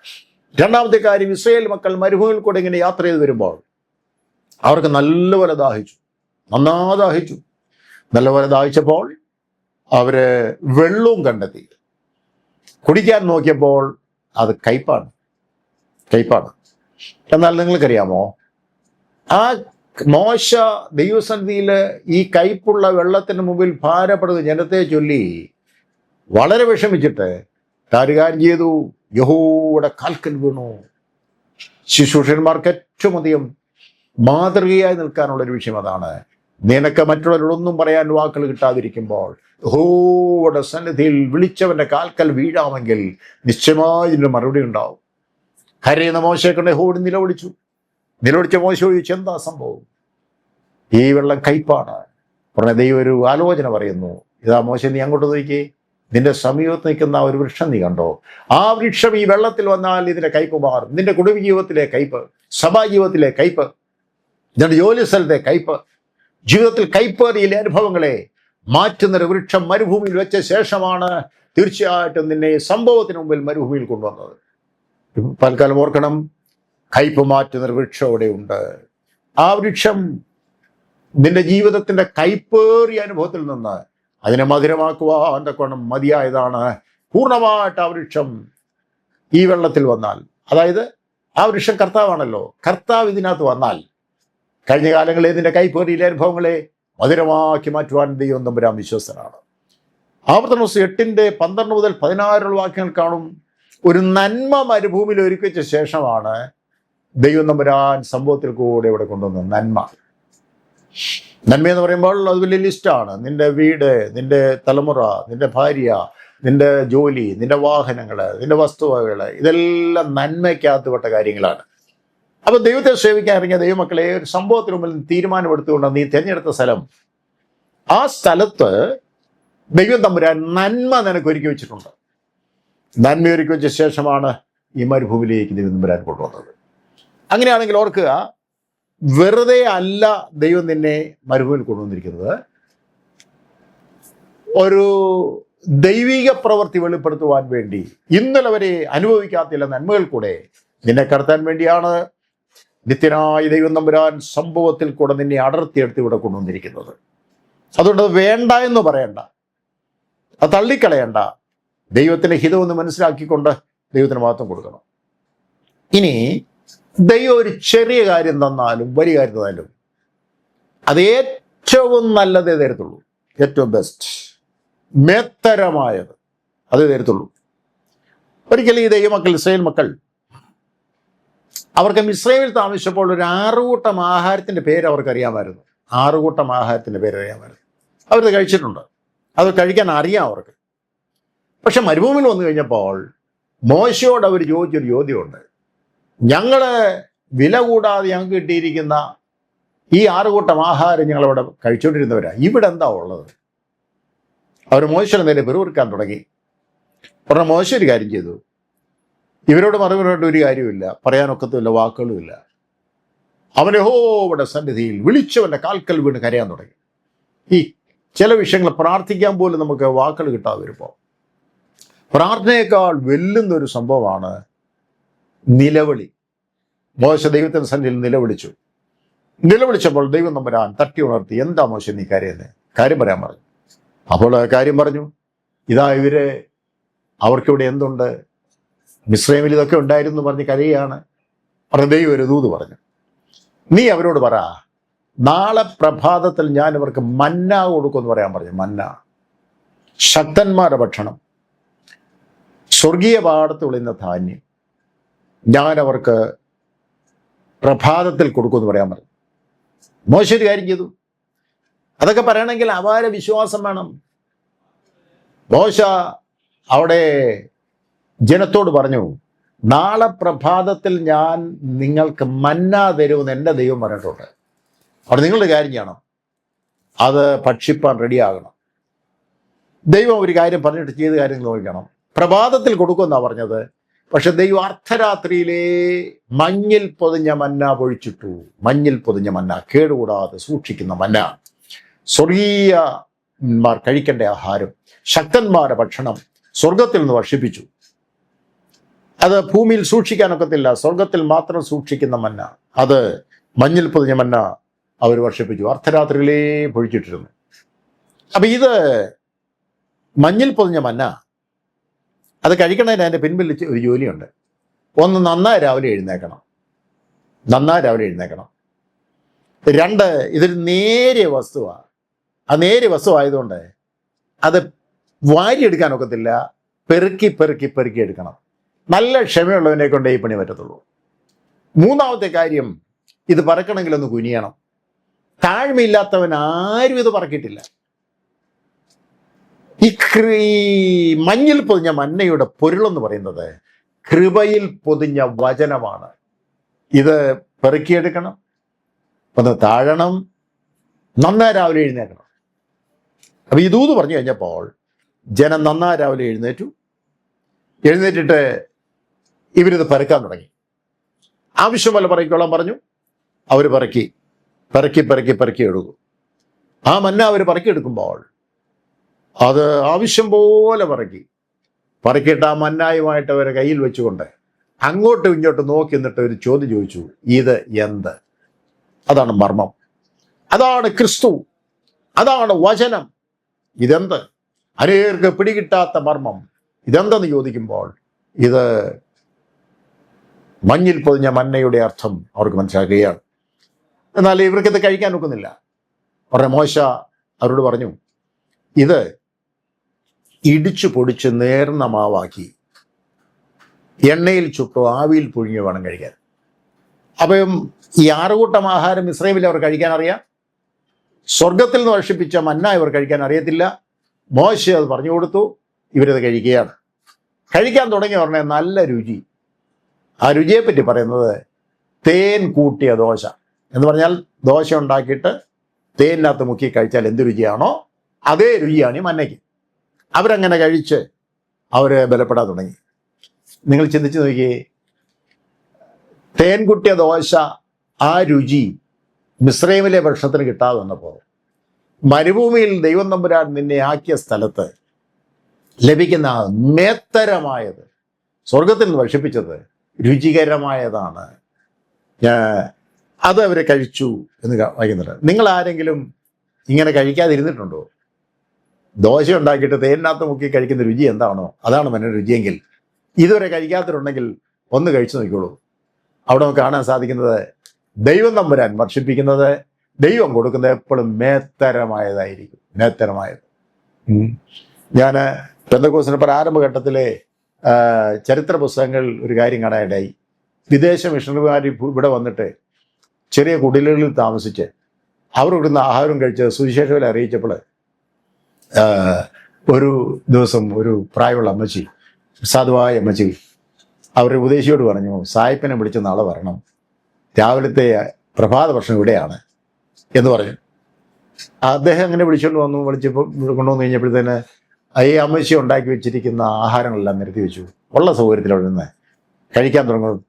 2ാമത്തെ കാര്യം, ഇസ്രായേൽ മക്കൾ മരുഭൂമിയിൽ കൂടെ ഇങ്ങനെ യാത്ര ചെയ്ത് വരുമ്പോൾ അവർക്ക് നല്ലപോലെ ദാഹിച്ചു. നല്ലപോലെ ദാഹിച്ചപ്പോൾ അവര് വെള്ളവും കണ്ടെത്തി. കുടിക്കാൻ നോക്കിയപ്പോൾ അത് കയ്പാണ്. എന്നാൽ നിങ്ങൾക്കറിയാമോ, ആ മോശ ദൈവസന്നിധിയിൽ ഈ കയ്പുള്ള വെള്ളത്തിന് മുമ്പിൽ ഭാരപ്പെടുന്ന ജനത്തെ ചൊല്ലി വളരെ വിഷമിച്ചിട്ട് കാര്യം ചെയ്തു, യഹോവയുടെ കാൽക്കൽ വീണു. ശുശ്രൂഷന്മാർക്ക് ഏറ്റവും അധികം മാതൃകയായി നിൽക്കാനുള്ളൊരു വിഷയം അതാണ്. നിനക്ക് മറ്റുള്ളവരോടൊന്നും പറയാൻ വാക്കുകൾ കിട്ടാതിരിക്കുമ്പോൾ യഹോവയുടെ സന്നിധിയിൽ വിളിച്ചവന്റെ കാൽക്കൽ വീഴാമെങ്കിൽ നിശ്ചയമായി ഇതിന് മറുപടി ഉണ്ടാവും. കരയുന്ന മോശയെ കൊണ്ട് യഹോവ നിലവിളിച്ച മോശ ചോദിച്ചു, എന്താ സംഭവം? ഈ വെള്ളം കയ്പാണ്. ഉടനെ ദൈവം ഒരു ആലോചന പറയുന്നു, ഇതാ മോശ, നീ അങ്ങോട്ട് നോക്കി, നിന്റെ സമീപത്ത് നിൽക്കുന്ന ഒരു വൃക്ഷം നീ കണ്ടോ? ആ വൃക്ഷം ഈ വെള്ളത്തിൽ വന്നാൽ ഇതിന്റെ കയ്പ് മാറും. നിന്റെ കുടുംബ ജീവിതത്തിലെ കയ്പ്, സഭാജീവിതത്തിലെ കയ്പ്, നിന്റെ ജോലി സ്ഥലത്തെ കയ്പ്, ജീവിതത്തിൽ കയ്പേറിയ അനുഭവങ്ങളെ മാറ്റുന്നൊരു വൃക്ഷം മരുഭൂമിയിൽ വെച്ച ശേഷമാണ് തീർച്ചയായിട്ടും നിന്നെ സംഭവത്തിന് മുമ്പിൽ മരുഭൂമിയിൽ കൊണ്ടുവന്നത്. തൽക്കാലം ഓർക്കണം, കയ്പ് മാറ്റുന്നൊരു വൃക്ഷം അവിടെ ഉണ്ട്. ആ വൃക്ഷം നിന്റെ ജീവിതത്തിന്റെ കയ്പേറിയ അനുഭവത്തിൽ നിന്ന് അതിനെ മധുരമാക്കുവാൻ തക്കവണ്ണം മതിയായതാണ്. പൂർണ്ണമായിട്ട് ആ വൃക്ഷം ഈ വെള്ളത്തിൽ വന്നാൽ, അതായത് ആ വൃക്ഷം കർത്താവാണല്ലോ, കർത്താവ് ഇതിനകത്ത് വന്നാൽ കഴിഞ്ഞ കാലങ്ങളിൽ ഇതിൻ്റെ കൈപ്പേറിയിലെ അനുഭവങ്ങളെ മധുരമാക്കി മാറ്റുവാൻ ദൈവം തമ്പുരാൻ വിശ്വസ്തനാണ്. ആവർത്തന 8:12 മുതൽ 16 വാക്യങ്ങൾ കാണും. ഒരു നന്മ മരുഭൂമിയിൽ ഒരുക്കി വെച്ച ശേഷമാണ് ദൈവം തമ്പുരാൻ സംഭവത്തിൽ കൂടെ ഇവിടെ കൊണ്ടുവന്നത്. നന്മ നന്മയെന്ന് പറയുമ്പോൾ അത് വലിയ ലിസ്റ്റാണ്. നിന്റെ വീട്, നിന്റെ തലമുറ, നിന്റെ ഭാര്യ, നിന്റെ ജോലി, നിന്റെ വാഹനങ്ങൾ, നിന്റെ വസ്തുവകൾ, ഇതെല്ലാം നന്മയ്ക്കകത്തുപെട്ട കാര്യങ്ങളാണ്. അപ്പോൾ ദൈവത്തെ സേവിക്കാൻ ഇറങ്ങിയ ദൈവമക്കളെ, ഒരു സംഭവത്തിന് മുമ്പിൽ തീരുമാനമെടുത്തുകൊണ്ട് നീ തിരഞ്ഞെടുത്ത സ്ഥലം, ആ സ്ഥലത്ത് ദൈവം തമ്പുരാൻ നന്മ നിനക്ക് ഒരുക്കി വെച്ചിട്ടുണ്ട്. നന്മ ഒരുക്കി വെച്ച ശേഷമാണ് ഈ മരുഭൂമിയിലേക്ക് ദൈവം തമ്പുരാൻ കൊണ്ടുവന്നത്. അങ്ങനെയാണെങ്കിൽ ഓർക്കുക, വെറുതെ അല്ല ദൈവം നിന്നെ മരുഭൂമിയിൽ കൊണ്ടുവന്നിരിക്കുന്നത്. ഒരു ദൈവിക പ്രവൃത്തി വെളിപ്പെടുത്തുവാൻ വേണ്ടി, ഇന്നലെ വരെ അനുഭവിക്കാത്ത ചില നന്മകൾ കൂടെ നിന്നെ കടത്താൻ വേണ്ടിയാണ് നിത്യനായ ദൈവം തമ്പുരാൻ സംഭവത്തിൽ കൂടെ നിന്നെ അടർത്തിയെടുത്ത് ഇവിടെ കൊണ്ടുവന്നിരിക്കുന്നത്. അതുകൊണ്ട് അത് വേണ്ട എന്ന് പറയണ്ട, അത് തള്ളിക്കളയണ്ട. ദൈവത്തിൻ്റെ ഹിതമെന്ന് മനസ്സിലാക്കിക്കൊണ്ട് ദൈവത്തിന് മഹത്വം കൊടുക്കണം. ഇനി ദൈവം ഒരു ചെറിയ കാര്യം തന്നാലും വലിയ കാര്യം തന്നാലും അത് ഏറ്റവും നല്ലതേ തരത്തുള്ളൂ, ഏറ്റവും ബെസ്റ്റ്, മേത്തരമായത് അതേ തരത്തുള്ളൂ. ഒരിക്കലും ഈ ദൈവമക്കൾ, ഇസ്രായേൽ മക്കൾ, അവർക്ക് മിസ്രൈമിൽ താമസിച്ചപ്പോൾ ഒരു 6 കൂട്ടം ആഹാരത്തിൻ്റെ പേര് അവർക്കറിയാമായിരുന്നു. 6 കൂട്ടം ആഹാരത്തിൻ്റെ പേര് അറിയാമായിരുന്നു. അവരത് കഴിച്ചിട്ടുണ്ട്, അത് കഴിക്കാൻ അറിയാം അവർക്ക്. പക്ഷെ മരുഭൂമിയിൽ വന്നു കഴിഞ്ഞപ്പോൾ മോശയോട് അവർ ചോദിച്ചൊരു ചോദ്യമുണ്ട്. ഞങ്ങൾ വില കൂടാതെ ഞങ്ങൾക്ക് കിട്ടിയിരിക്കുന്ന ഈ 6 കൂട്ടം ആഹാരം ഞങ്ങളവിടെ കഴിച്ചുകൊണ്ടിരുന്നവരാ, ഇവിടെ എന്താ ഉള്ളത്? അവർ മോശയുടെ നേരെ പിറുപിറുക്കാൻ തുടങ്ങി. ഉടനെ മോശ ഒരു കാര്യം ചെയ്തു. ഇവരോട് മറുപടിയായിട്ട് ഒരു കാര്യമില്ല, പറയാനൊക്കത്തുമില്ല, വാക്കുകളുമില്ല. അവൻ യഹോവയുടെ സന്നിധിയിൽ വിളിച്ചവൻ്റെ കാൽക്കൽ വീണ് കരയാൻ തുടങ്ങി. ഈ ചില വിഷയങ്ങൾ പ്രാർത്ഥിക്കാൻ പോലും നമുക്ക് വാക്കുകൾ കിട്ടാതെ വരുമ്പോൾ, പ്രാർത്ഥനയേക്കാൾ വെല്ലുന്നൊരു സംഭവമാണ് നിലവിളി. മോശ ദൈവത്തിൻ്റെ സന്നിധിയിൽ നിലവിളിച്ചപ്പോൾ ദൈവം തമ്പുരാൻ തട്ടി ഉണർത്തി, എന്താ മോശ നീ കരയുന്നത്? കാര്യം പറയാൻ പറഞ്ഞു. അപ്പോൾ കാര്യം പറഞ്ഞു. ഇതാ അവർക്കിവിടെ എന്തുണ്ട്? മിസ്രൈമിൽ ഇതൊക്കെ ഉണ്ടായിരുന്നു പറഞ്ഞ് കരയാണ്. പറഞ്ഞ ദൈവം ഒരു ദൂത് പറഞ്ഞു, നീ അവരോട് പറ, നാളെ പ്രഭാതത്തിൽ ഞാൻ ഇവർക്ക് മന്ന കൊടുക്കുമെന്ന് പറയാൻ പറഞ്ഞു. മന്ന, ശക്തന്മാരുടെ ഭക്ഷണം, സ്വർഗീയ പാടത്ത് വിളിയുന്ന ധാന്യം ഞാൻ അവർക്ക് പ്രഭാതത്തിൽ കൊടുക്കുമെന്ന് പറയാൻ പറഞ്ഞു. മോശ ഒരു കാര്യം ചെയ്തു. അതൊക്കെ പറയണമെങ്കിൽ അപാര വിശ്വാസം വേണം. മോശ അവിടെ ജനത്തോട് പറഞ്ഞു, നാളെ പ്രഭാതത്തിൽ ഞാൻ നിങ്ങൾക്ക് മന്ന തരുമെന്ന് എൻ്റെ ദൈവം പറഞ്ഞിട്ടുണ്ട്. അവിടെ നിങ്ങളുടെ കാര്യം ചെയ്യണം, അത് ഭക്ഷിപ്പാൻ റെഡിയാകണം. ദൈവം ഒരു കാര്യം പറഞ്ഞിട്ട് ചെയ്ത കാര്യങ്ങൾ നോക്കണം. പ്രഭാതത്തിൽ കൊടുക്കുമെന്നാണ് പറഞ്ഞത്. പക്ഷെ ദൈവം അർദ്ധരാത്രിയിലെ മഞ്ഞിൽ പൊതിഞ്ഞ മന്ന പൊഴിച്ചിട്ടു. മഞ്ഞിൽ പൊതിഞ്ഞ മന്ന, കേടുകൂടാതെ സൂക്ഷിക്കുന്ന മന്ന, സ്വർഗീയന്മാർ കഴിക്കേണ്ട ആഹാരം, ശക്തന്മാരുടെ ഭക്ഷണം സ്വർഗത്തിൽ നിന്ന് വർഷിപ്പിച്ചു. അത് ഭൂമിയിൽ സൂക്ഷിക്കാനൊക്കത്തില്ല, സ്വർഗത്തിൽ മാത്രം സൂക്ഷിക്കുന്ന മന്ന, അത് മഞ്ഞിൽ പൊതിഞ്ഞ മന്ന അവർ വർഷിപ്പിച്ചു. അർദ്ധരാത്രിയിലേ പൊഴിച്ചിട്ടിരുന്നു. അപ്പൊ ഇത് മഞ്ഞിൽ പൊതിഞ്ഞ മന്ന, അത് കഴിക്കണതിന് അതിൻ്റെ പിൻപിൽ ഒരു ജോലിയുണ്ട്. ഒന്ന്, നന്നായി രാവിലെ എഴുന്നേക്കണം. 2, ഇതൊരു നേരിയ വസ്തുവാണ്. ആ നേരിയ വസ്തു ആയതുകൊണ്ട് അത് വാരിയെടുക്കാനൊക്കത്തില്ല, പെറുക്കി എടുക്കണം. നല്ല ക്ഷമയുള്ളവനെ കൊണ്ടേ ഈ പണി പറ്റത്തുള്ളൂ. 3-ാമത്തെ കാര്യം, ഇത് പറക്കണമെങ്കിലൊന്ന് കുനിയണം. താഴ്മയില്ലാത്തവൻ ആരും ഇത് പറക്കിയിട്ടില്ല. ഈ മഞ്ഞിൽ പൊതിഞ്ഞ മന്നയുടെ പൊരുളെന്ന് പറയുന്നത് കൃപയിൽ പൊതിഞ്ഞ വചനമാണ്. ഇത് പെറുക്കിയെടുക്കണം, ഒന്ന് താഴണം, നന്നായി രാവിലെ എഴുന്നേക്കണം. അപ്പൊ ഈ ദൂത് പറഞ്ഞു കഴിഞ്ഞപ്പോൾ ജനം നന്നായി രാവിലെ എഴുന്നേറ്റിട്ട് ഇവരിത് പെറുക്കാൻ തുടങ്ങി. ആവശ്യം പോലെ പറയിക്കോളാൻ പറഞ്ഞു. അവർ പെറുക്കി എടുക്കും. ആ മന്ന അവർ പെറുക്കിയെടുക്കുമ്പോൾ അത് ആവശ്യം പോലെ പറക്കിയിട്ട് ആ മന്നായുമായിട്ട് അവരെ കയ്യിൽ വെച്ചുകൊണ്ട് അങ്ങോട്ടും ഇങ്ങോട്ടും നോക്കി നിന്നിട്ട് ഒരു ചോദ്യം ചോദിച്ചു, ഇത് എന്ത്? അതാണ് മർമ്മം, അതാണ് ക്രിസ്തു, അതാണ് വചനം. ഇതെന്ത്? അനേകർക്ക് പിടികിട്ടാത്ത മർമ്മം ഇതെന്തെന്ന് ചോദിക്കുമ്പോൾ ഇത് മഞ്ഞിൽ പൊതിഞ്ഞ മന്നയുടെ അർത്ഥം അവർക്ക് മനസ്സിലാക്കുകയാണ്. എന്നാൽ ഇവർക്കിത് കഴിക്കാൻ ഒക്കുന്നില്ല. പറഞ്ഞ മോശ അവരോട് പറഞ്ഞു, ഇത് ഇടിച്ചു പൊടിച്ച് നേർന്ന മാവാക്കി എണ്ണയിൽ ചുട്ടോ ആവിയിൽ പുഴുങ്ങി വേണം കഴിക്കാൻ. അപ്പം ഈ 6 കൂട്ടം ആഹാരം ഇസ്രായേലിൽ അവർ കഴിക്കാൻ അറിയാം. സ്വർഗത്തിൽ നിന്ന് വർഷിപ്പിച്ച മന്ന ഇവർ കഴിക്കാൻ അറിയത്തില്ല. മോശ അത് പറഞ്ഞു കൊടുത്തു, ഇവരത് കഴിക്കുകയാണ്. കഴിക്കാൻ തുടങ്ങിയ ഉടനെ നല്ല രുചി. ആ രുചിയെപ്പറ്റി പറയുന്നത് തേൻ കൂട്ടിയ ദോശ എന്ന് പറഞ്ഞാൽ ദോശ ഉണ്ടാക്കിയിട്ട് തേനിനകത്ത് മുക്കി കഴിച്ചാൽ എന്ത് രുചിയാണോ അതേ രുചിയാണ് ഈ മന്നയ്ക്ക്. അവരങ്ങനെ കഴിച്ച് അവർ ബലപ്പെടാൻ തുടങ്ങി. നിങ്ങൾ ചിന്തിച്ച് നോക്കിയേ, തേൻ കൂട്ടിയ ദോശ ആ രുചി മിസ്രൈമിലെ ഭക്ഷണത്തിന് കിട്ടാതെ വന്നപ്പോൾ മരുഭൂമിയിൽ ദൈവം തമ്പുരാൻ നിന്നെ ആക്കിയ സ്ഥലത്ത് ലഭിക്കുന്ന മേത്തരമായത്, സ്വർഗത്തിൽ നിന്ന് ഭക്ഷിപ്പിച്ചത് രുചികരമായതാണ്. അത് അവർ കഴിച്ചു എന്ന് വായിക്കുന്നുണ്ട്. നിങ്ങൾ ആരെങ്കിലും ഇങ്ങനെ കഴിക്കാതിരുന്നിട്ടുണ്ടോ? ദോശ ഉണ്ടാക്കിയിട്ട് തേനിനകത്ത് മുക്കി കഴിക്കുന്ന രുചി എന്താണോ അതാണ് മന്ന രുചിയെങ്കിൽ ഇതുവരെ കഴിക്കാത്തവരുണ്ടെങ്കിൽ ഒന്ന് കഴിച്ചു നോക്കിക്കോളൂ. അവിടെ നമുക്ക് കാണാൻ സാധിക്കുന്നത് ദൈവം തമ്പുരാൻ വർഷിപ്പിക്കുന്നത്, ദൈവം കൊടുക്കുന്നത് എപ്പോഴും മേത്തരമായതായിരിക്കും. മേത്തരമായത്. ഞാൻ പെന്തക്കോസ്തിന്റെ പ്രാരംഭഘട്ടത്തിലെ ചരിത്ര പുസ്തകങ്ങൾ ഒരു കാര്യം കാണാനിടയായി. വിദേശ മിഷണറിമാർ ഇവിടെ വന്നിട്ട് ചെറിയ കുടിലുകളിൽ താമസിച്ച് അവർ ഇവിടുന്ന് ആഹാരം കഴിച്ച് സുവിശേഷകരെ അറിയിച്ചപ്പോൾ ഒരു ദിവസം ഒരു പ്രായമുള്ള അമ്മച്ചി, സാധുവായ അമ്മച്ചി, അവരുടെ ഉപദേശിയോട് പറഞ്ഞു, സായിപ്പിനെ വിളിച്ച് നാളെ വരണം, രാവിലത്തെ പ്രഭാത ഭക്ഷണം ഇവിടെയാണ് എന്ന് പറഞ്ഞു. അദ്ദേഹം അങ്ങനെ വിളിച്ചുകൊണ്ട് വന്നു. വിളിച്ചപ്പോൾ കൊണ്ടുവന്ന് കഴിഞ്ഞപ്പോഴത്തേന് ഈ അമ്മച്ചി ഉണ്ടാക്കി വെച്ചിരിക്കുന്ന ആഹാരങ്ങളെല്ലാം നിരത്തി വെച്ചു. ഉള്ള സൗകര്യത്തിൽ അവിടെ നിന്ന് കഴിക്കാൻ തുടങ്ങുന്നു.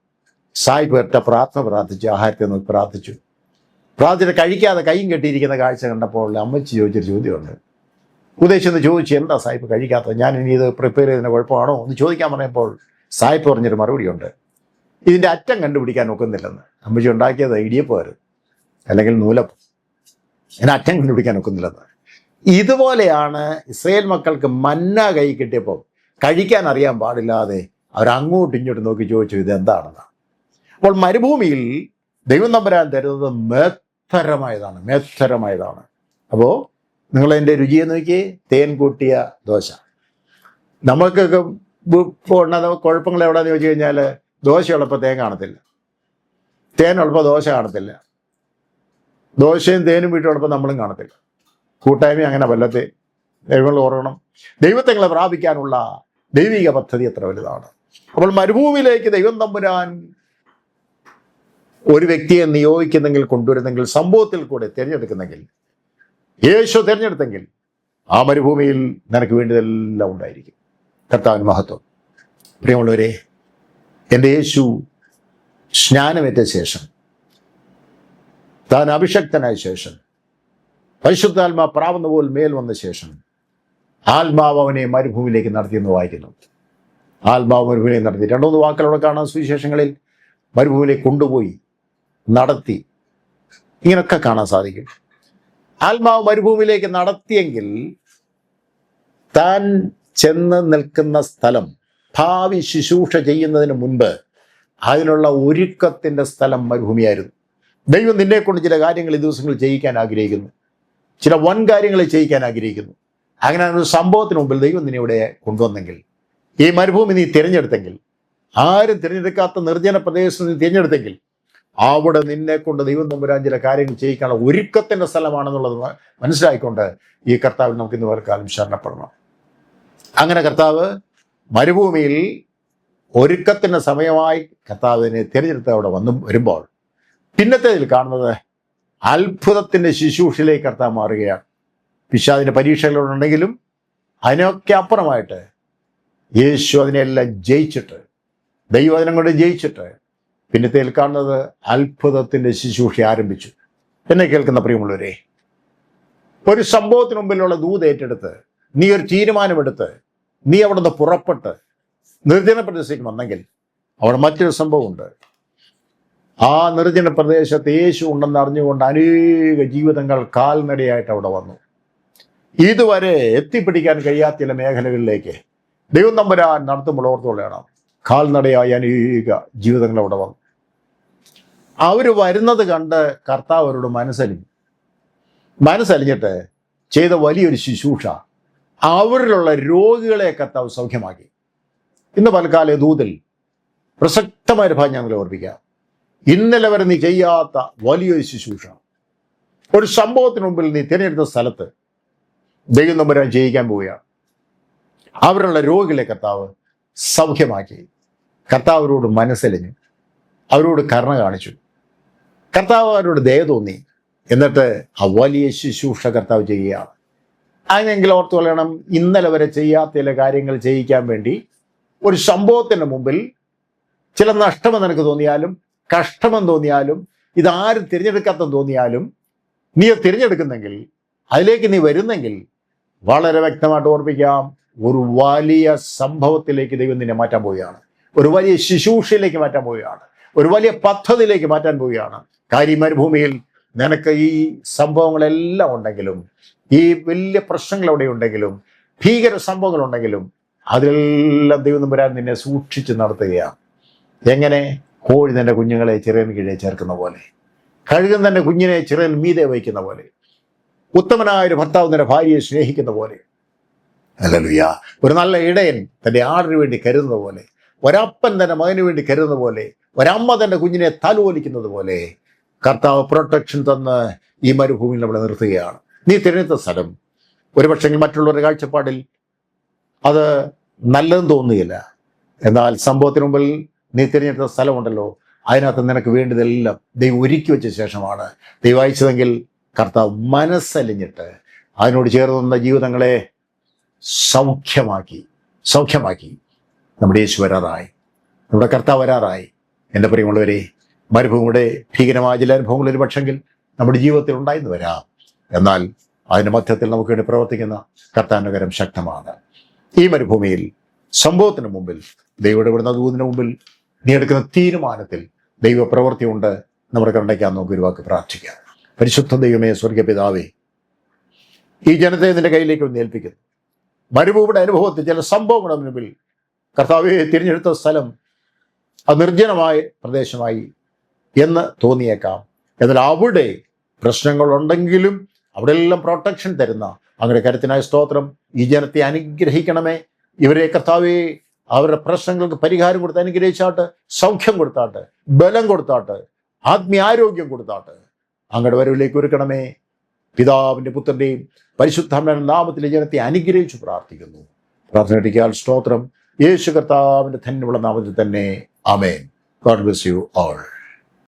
സായിപ്പ് ഒറ്റ പ്രാർത്ഥന പ്രാർത്ഥിച്ചു, ആഹാരത്തെ നോക്കി പ്രാർത്ഥിച്ചിട്ട് കഴിക്കാതെ കൈയും കെട്ടിയിരിക്കുന്ന കാഴ്ച കണ്ടപ്പോൾ അമ്മച്ചി ചോദിച്ചൊരു ചോദ്യമുണ്ട്. ഉപദേശിച്ചെന്ന് ചോദിച്ചു, എന്താ സായിപ്പ് കഴിക്കാത്തത്? ഞാൻ ഇനി ഇത് പ്രിപ്പയർ ചെയ്തതിന് കുഴപ്പമാണോ എന്ന് ചോദിക്കാൻ പറഞ്ഞപ്പോൾ സായിപ്പ് പറഞ്ഞൊരു മറുപടിയുണ്ട്, ഇതിൻ്റെ അറ്റം കണ്ടുപിടിക്കാൻ ഒക്കുന്നില്ലെന്ന്. അമ്മച്ചി ഉണ്ടാക്കിയത് ഇടിയപ്പമായിരുന്നു, അല്ലെങ്കിൽ നൂലപ്പം. ഇതിന് അറ്റം കണ്ടുപിടിക്കാൻ ഒക്കുന്നില്ലെന്ന്. ഇതുപോലെയാണ് ഇസ്രായേൽ മക്കൾക്ക് മന്ന കൈ കിട്ടിയപ്പോൾ കഴിക്കാൻ അറിയാൻ പാടില്ലാതെ അവരങ്ങോട്ടും ഇങ്ങോട്ടും നോക്കി ചോദിച്ചു ഇതെന്താണെന്ന്. അപ്പോൾ മരുഭൂമിയിൽ ദൈവം തമ്പുരാൻ തരുന്നത് മേത്തരമായതാണ്. അപ്പോൾ നിങ്ങളതിൻ്റെ രുചിയെ നോക്കിയേ, തേൻ കൂട്ടിയ ദോശ. നമുക്കൊക്കെ കുഴപ്പങ്ങൾ എവിടെയെന്ന് ചോദിച്ചു കഴിഞ്ഞാൽ ദോശയുള്ളപ്പോൾ തേൻ കാണത്തില്ല, തേനുള്ളപ്പോൾ ദോശ കാണത്തില്ല, ദോശയും തേനും വീട്ടിലുള്ളപ്പോൾ നമ്മളും കാണത്തില്ല. കൂട്ടായ്മ അങ്ങനെ വല്ലത്തെ ദൈവങ്ങൾ ഓർക്കണം. ദൈവത്തെങ്ങളെ പ്രാപിക്കാനുള്ള ദൈവിക പദ്ധതി എത്ര വലുതാണ്. അപ്പോൾ മരുഭൂമിയിലേക്ക് ദൈവം തമ്പുരാൻ ഒരു വ്യക്തിയെ നിയോഗിക്കുന്നെങ്കിൽ, കൊണ്ടുവരുന്നെങ്കിൽ, സംഭവത്തിൽ കൂടെ തിരഞ്ഞെടുക്കുന്നെങ്കിൽ, യേശു തിരഞ്ഞെടുത്തെങ്കിൽ ആ മരുഭൂമിയിൽ നിനക്ക് വേണ്ടിയതെല്ലാം ഉണ്ടായിരിക്കും. കർത്താവിന് മഹത്വം. പ്രിയമുള്ളവരെ, എൻ്റെ യേശു സ്നാനമേറ്റ ശേഷം, താൻ അഭിഷക്തനായ ശേഷം, പരിശുദ്ധാത്മാ പ്രാവുന്ന പോൽ മേൽ വന്ന ശേഷം ആത്മാവ് അവനെ മരുഭൂമിയിലേക്ക് നടത്തിയെന്ന് വായിക്കുന്നു. ആത്മാവ് മരുഭൂമിയിലേക്ക് നടത്തി. 2-3 വാക്കുകളോടെ കാണാൻ സുവിശേഷങ്ങളിൽ മരുഭൂമിയിലേക്ക് കൊണ്ടുപോയി, നടത്തി, ഇങ്ങനൊക്കെ കാണാൻ സാധിക്കും. ആത്മാവ് മരുഭൂമിയിലേക്ക് നടത്തിയെങ്കിൽ താൻ ചെന്ന് നിൽക്കുന്ന സ്ഥലം, ഭാവി ശുശ്രൂഷ ചെയ്യുന്നതിന് മുൻപ് അതിനുള്ള ഒരുക്കത്തിൻ്റെ സ്ഥലം മരുഭൂമിയായിരുന്നു. ദൈവം നിന്നെ കൊണ്ട് ചില കാര്യങ്ങൾ ഈ ദിവസങ്ങളിൽ ചെയ്യിക്കാൻ ആഗ്രഹിക്കുന്നു, ചില വൻ കാര്യങ്ങൾ ചെയ്യിക്കാൻ ആഗ്രഹിക്കുന്നു. അങ്ങനെ ഒരു സംഭവത്തിന് മുമ്പിൽ ദൈവം നിന്നെ ഇവിടെ കൊണ്ടുവന്നെങ്കിൽ, ഈ മരുഭൂമി നീ തിരഞ്ഞെടുത്തെങ്കിൽ, ആരും തിരഞ്ഞെടുക്കാത്ത നിർജ്ജന പ്രദേശത്ത് നീ തിരഞ്ഞെടുത്തെങ്കിൽ, അവിടെ നിന്നെ കൊണ്ട് ദൈവം തമ്പുരാൻ ചില കാര്യങ്ങൾ ചെയ്യിക്കാനുള്ള ഒരുക്കത്തിൻ്റെ സ്ഥലമാണെന്നുള്ളത് മനസ്സിലായിക്കൊണ്ട് ഈ കർത്താവിൽ നമുക്ക് ഇന്ന് വേർക്കാലം ശരണപ്പെടണം. അങ്ങനെ കർത്താവ് മരുഭൂമിയിൽ ഒരുക്കത്തിൻ്റെ സമയമായി കർത്താവിനെ തിരഞ്ഞെടുത്ത് അവിടെ വരുമ്പോൾ പിന്നത്തേതിൽ കാണുന്നത് അത്ഭുതത്തിൻ്റെ ശുശ്രൂഷയിലേക്ക് കർത്താവ് മാറുകയാണ്. പിശാചിൻ്റെ പരീക്ഷകളുണ്ടെങ്കിലും അതിനൊക്കെ അപ്പുറമായിട്ട് യേശു അതിനെല്ലാം ജയിച്ചിട്ട്, ദൈവവചനം കൊണ്ട് ജയിച്ചിട്ട് പിന്നത്തേൽ കാണുന്നത് അത്ഭുതത്തിൻ്റെ ശുശ്രൂഷ ആരംഭിച്ചു. എന്നെ കേൾക്കുന്ന പ്രിയമുള്ളവരെ, ഒരു സംഭവത്തിന് മുമ്പിലുള്ള ദൂത് ഏറ്റെടുത്ത് നീ ഒരു തീരുമാനമെടുത്ത് നീ അവിടെ നിന്ന് പുറപ്പെട്ട് നിർജ്ജന പ്രദേശത്തേക്ക് വന്നെങ്കിൽ അവിടെ മറ്റൊരു സംഭവമുണ്ട്. ആ നിർജ്ജന പ്രദേശത്ത് യേശു ഉണ്ടെന്ന് അറിഞ്ഞുകൊണ്ട് അനേക ജീവിതങ്ങൾ കാൽനടയായിട്ട് അവിടെ വന്നു. ഇതുവരെ എത്തിപ്പിടിക്കാൻ കഴിയാത്ത ചില മേഖലകളിലേക്ക് ദൈവം തമ്പുരാൻ നടത്തുമ്പോൾ ഓർത്തോളണം, കാൽനടയായ അനേക ജീവിതങ്ങൾ അവിടെ വന്നു. അവർ വരുന്നത് കണ്ട് കർത്താവ് അവരോട് മനസ്സലിഞ്ഞിട്ട് ചെയ്ത വലിയൊരു ശുശ്രൂഷ, അവരിലുള്ള രോഗികളെ കർത്താവ് സൗഖ്യമാക്കി. ഇന്ന് പൽക്കാല ദൂതിൽ പ്രസക്തമായൊരു ഭാഗം ഞങ്ങൾ ഓർപ്പിക്കാം. ഇന്നലെ വരെ നീ ചെയ്യാത്ത വലിയൊരു ശുശ്രൂഷ, ഒരു സംഭവത്തിന് മുമ്പിൽ നീ തിരഞ്ഞെടുത്ത സ്ഥലത്ത് ദൈവം നമ്പുരാൻ ജയിക്കാൻ പോവുകയാണ്. അവരുള്ള രോഗികളെ കർത്താവ് സൗഖ്യമാക്കി. കർത്താവ് അവരോട് മനസ്സലിഞ്ഞു, അവരോട് കരുണ കാണിച്ചു, കർത്താവ് അവരോട് ദയ തോന്നി. എന്നിട്ട് ആ വലിയ ശുശ്രൂഷ കർത്താവ് ചെയ്യുകയാണ്. അതിനെങ്കിലും ഓർത്ത് കൊള്ളണം, ഇന്നലെ വരെ ചെയ്യാത്ത ചില കാര്യങ്ങൾ ചെയ്യിക്കാൻ വേണ്ടി ഒരു സംഭവത്തിന് മുമ്പിൽ ചില നഷ്ടമെന്ന് നിനക്ക് തോന്നിയാലും കഷ്ടമെന്ന് തോന്നിയാലും ഇതാരും തിരഞ്ഞെടുക്കാത്തെന്ന് തോന്നിയാലും നീ തിരഞ്ഞെടുക്കുന്നെങ്കിൽ, അതിലേക്ക് നീ വരുന്നെങ്കിൽ, വളരെ വ്യക്തമായിട്ട് ഓർപ്പിക്കാം, ഒരു വലിയ സംഭവത്തിലേക്ക് ദൈവം നിന്നെ മാറ്റാൻ പോവുകയാണ്. ഒരു വലിയ ശുശ്രൂഷയിലേക്ക് മാറ്റാൻ പോവുകയാണ്. ഒരു വലിയ പദ്ധതിയിലേക്ക് മാറ്റാൻ പോവുകയാണ്. കാര്യം മരുഭൂമിയിൽ നിനക്ക് ഈ സംഭവങ്ങളെല്ലാം ഉണ്ടെങ്കിലും, ഈ വലിയ പ്രശ്നങ്ങൾ അവിടെ ഉണ്ടെങ്കിലും, ഭീകര സംഭവങ്ങളുണ്ടെങ്കിലും, അതിലെല്ലാം ദൈവം നമ്പുരാൻ നിന്നെ സൂക്ഷിച്ച് നടത്തുകയാണ്. എങ്ങനെ? കോഴി തൻ്റെ കുഞ്ഞുങ്ങളെ ചിറകിന് കീഴെ ചേർക്കുന്ന പോലെ, കഴുകൻ തൻ്റെ കുഞ്ഞിനെ ചിറകിന് മീതെ വയ്ക്കുന്ന പോലെ, ഉത്തമനായ ഒരു ഭർത്താവ് തൻ്റെ ഭാര്യയെ സ്നേഹിക്കുന്ന പോലെ, ഹല്ലേലൂയ, ഒരു നല്ല ഇടയൻ തൻ്റെ ആടിന് വേണ്ടി കരുതുന്ന പോലെ, ഒരപ്പൻ തൻ്റെ മകന് വേണ്ടി കരുതുന്ന പോലെ, ഒരമ്മ തൻ്റെ കുഞ്ഞിനെ താലോലിക്കുന്നത് പോലെ കർത്താവ് പ്രൊട്ടക്ഷൻ തന്ന് ഈ മരുഭൂമിയിൽ നമ്മളെ നിർത്തുകയാണ്. നീ തിരഞ്ഞെടുത്ത സ്ഥലം ഒരുപക്ഷെ മറ്റുള്ളവരുടെ കാഴ്ചപ്പാടിൽ അത് നല്ലതെന്ന് തോന്നുകയില്ല. എന്നാൽ സംഭവത്തിന് മുമ്പിൽ നീ തിരഞ്ഞെടുത്ത സ്ഥലമുണ്ടല്ലോ, അതിനകത്ത് നിനക്ക് വേണ്ടതെല്ലാം ദൈവം ഒരുക്കി വെച്ച ശേഷമാണ് ദൈവം അയച്ചതെങ്കിൽ കർത്താവ് മനസ്സലിഞ്ഞിട്ട് അതിനോട് ചേർന്ന ജീവിതങ്ങളെ സൗഖ്യമാക്കി നമ്മുടെ യേശു വരാറായി, നമ്മുടെ കർത്താവ് വരാറായി. എൻ്റെ പ്രിയമുള്ളവരെ, മരുഭൂമിയുടെ ഭീകരമായ ചില അനുഭവങ്ങൾ ഒരു പക്ഷെങ്കിൽ നമ്മുടെ ജീവിതത്തിൽ ഉണ്ടായെന്ന് വരാം. എന്നാൽ അതിൻ്റെ മധ്യത്തിൽ നമുക്ക് വേണ്ടി പ്രവർത്തിക്കുന്ന കർത്താവിൻ്റെ കരം ശക്തമാണ്. ഈ മരുഭൂമിയിൽ സംഭവത്തിന് മുമ്പിൽ, ദൈവം ഇടപെടുന്ന ദൂതിന് മുമ്പിൽ നീ എടുക്കുന്ന തീരുമാനത്തിൽ ദൈവപ്രവൃത്തിയുണ്ട്. നമ്മുടെ കണ്ടയ്ക്കാൻ നമുക്ക് ഒരു വാക്ക് പ്രാർത്ഥിക്കാം. പരിശുദ്ധ ദൈവമേ, സ്വർഗ്ഗ പിതാവേ, ഈ ജനത്തെ നിന്റെ കയ്യിലേക്ക് ഒന്ന് ഏൽപ്പിക്കുന്നു. മരുഭൂമിയുടെ അനുഭവത്തിൽ ചില സംഭവങ്ങളുടെ മുമ്പിൽ കർത്താവെ തിരഞ്ഞെടുത്ത സ്ഥലം അത് നിർജ്ജനമായ പ്രദേശമായി എന്ന് തോന്നിയേക്കാം. എന്നാൽ അവിടെ പ്രശ്നങ്ങളുണ്ടെങ്കിലും അവിടെ എല്ലാം പ്രൊട്ടക്ഷൻ തരുന്ന അങ്ങനെ കരുത്തിനായ സ്തോത്രം. ഈ ജനത്തെ അനുഗ്രഹിക്കണമേ. ഇവരെ കർത്താവെ അവരുടെ പ്രശ്നങ്ങൾക്ക് പരിഹാരം കൊടുത്ത് അനുഗ്രഹിച്ചാട്ട്, സൗഖ്യം കൊടുത്താട്ട്, ബലം കൊടുത്താട്ട്, ആത്മീയാരോഗ്യം കൊടുത്താട്ട് അങ്ങയുടെ വരവിലേക്ക് ഒരുക്കണമേ. പിതാവിൻ്റെ പുത്രൻ്റെയും പരിശുദ്ധാത്മാവിന്റെ നാമത്തിൽ ജനത്തെ അനുഗ്രഹിച്ചു പ്രാർത്ഥിക്കുന്നു. പ്രാർത്ഥനയ്ക്കാൽ സ്തോത്രം. യേശു കർത്താവിൻ്റെ ധന്യമുള്ള നാമത്തിൽ തന്നെ. ആമേൻ. God bless you all.